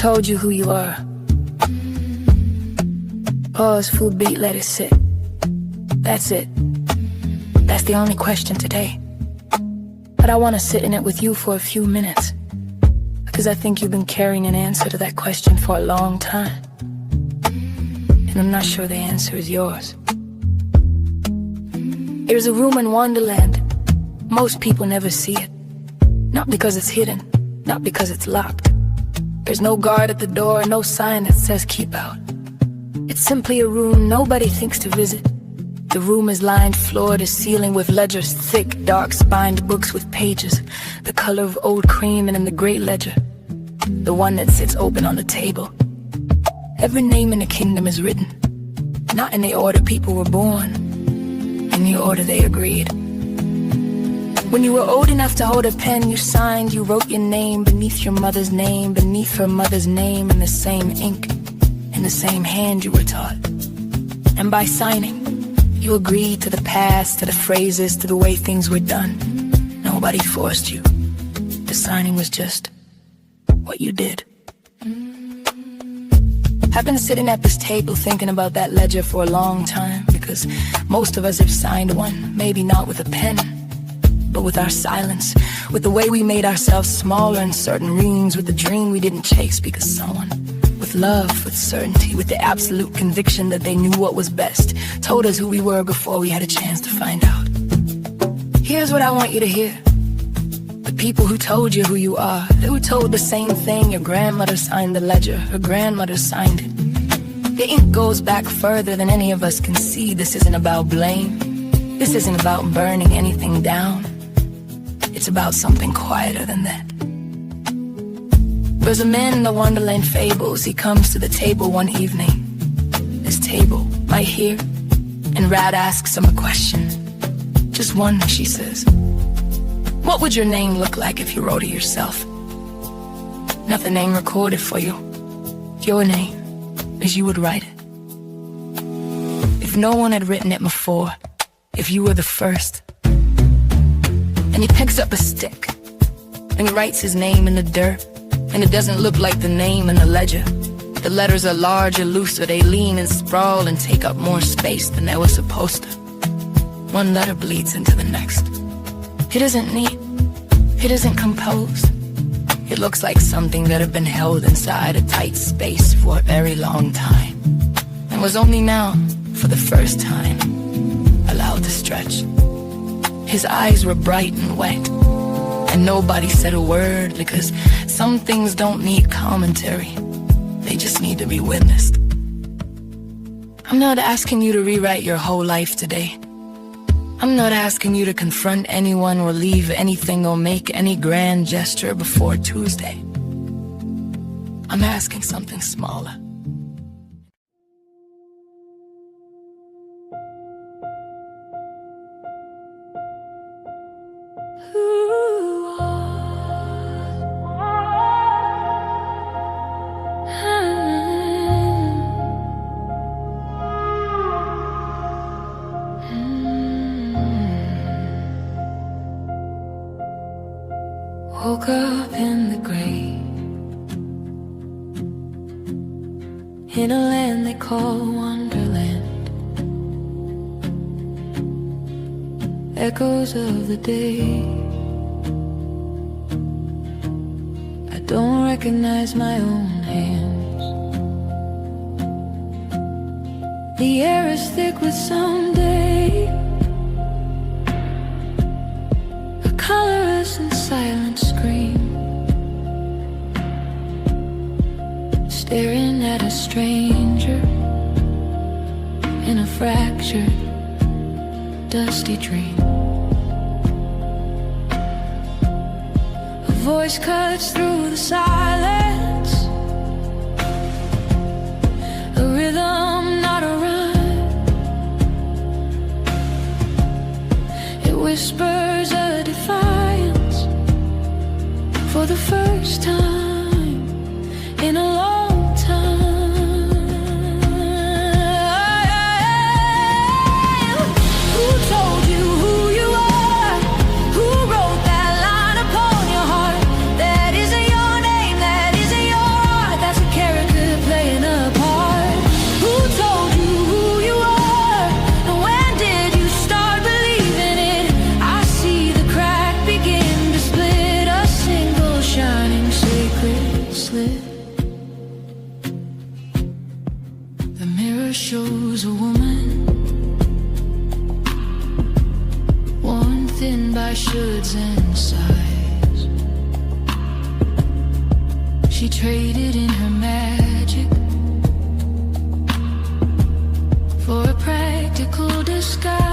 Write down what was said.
told you who you are? Pause, full beat, let it sit. That's it. That's the only question today. But I want to sit in it with you for a few minutes, because I think you've been carrying an answer to that question for a long time. And I'm not sure the answer is yours. There's a room in Wonderland. Most people never see it. Not because it's hidden, not because it's locked. There's no guard at the door, no sign that says keep out. It's simply a room nobody thinks to visit. The room is lined floor to ceiling with ledgers, thick, dark-spined books with pages, the color of old cream, and in the great ledger, the one that sits open on the table. Every name in the kingdom is written, not in the order people were born, in the order they agreed. When you were old enough to hold a pen, you signed, you wrote your name beneath your mother's name, beneath her mother's name, in the same ink, in the same hand you were taught. And by signing, you agreed to the past, to the phrases, to the way things were done. Nobody forced you. The signing was just what you did. I've been sitting at this table thinking about that ledger for a long time, because most of us have signed one, maybe not with a pen, but with our silence, with the way we made ourselves smaller in certain rooms, with the dream we didn't chase because someone, with love, with certainty, with the absolute conviction that they knew what was best, told us who we were before we had a chance to find out. Here's what I want you to hear. The people who told you who you are, who told the same thing. Your grandmother signed the ledger, her grandmother signed it. The ink goes back further than any of us can see. This isn't about blame. This isn't about burning anything down. It's about something quieter than that. There's a man in the Wonderland fables. He comes to the table one evening. This table, right here. And Rad asks him a question. Just one, she says. What would your name look like if you wrote it yourself? Not the name recorded for you. Your name, as you would write it. If no one had written it before, if you were the first. And he picks up a stick, and he writes his name in the dirt, and it doesn't look like the name in the ledger. The letters are larger, looser, they lean and sprawl and take up more space than they were supposed to. One letter bleeds into the next. It isn't neat, it isn't composed. It looks like something that had been held inside a tight space for a very long time, and was only now, for the first time, allowed to stretch. His eyes were bright and wet, and nobody said a word, because some things don't need commentary. They just need to be witnessed. I'm not asking you to rewrite your whole life today. I'm not asking you to confront anyone or leave anything or make any grand gesture before Tuesday. I'm asking something smaller. Woke up in the grave, in a land they call Wonderland. Echoes of the day. I don't recognize my own hands. The air is thick with someday. A colorless and silent scream, staring at a stranger in a fractured, dusty dream. A voice cuts through the silence, a rhythm, not a rhyme. It whispers a defiance for the first time in a long time. Who told you who you are? Who wrote that line upon your heart? That isn't your name, that isn't your art. That's shoulds and sighs. She traded in her magic for a practical disguise.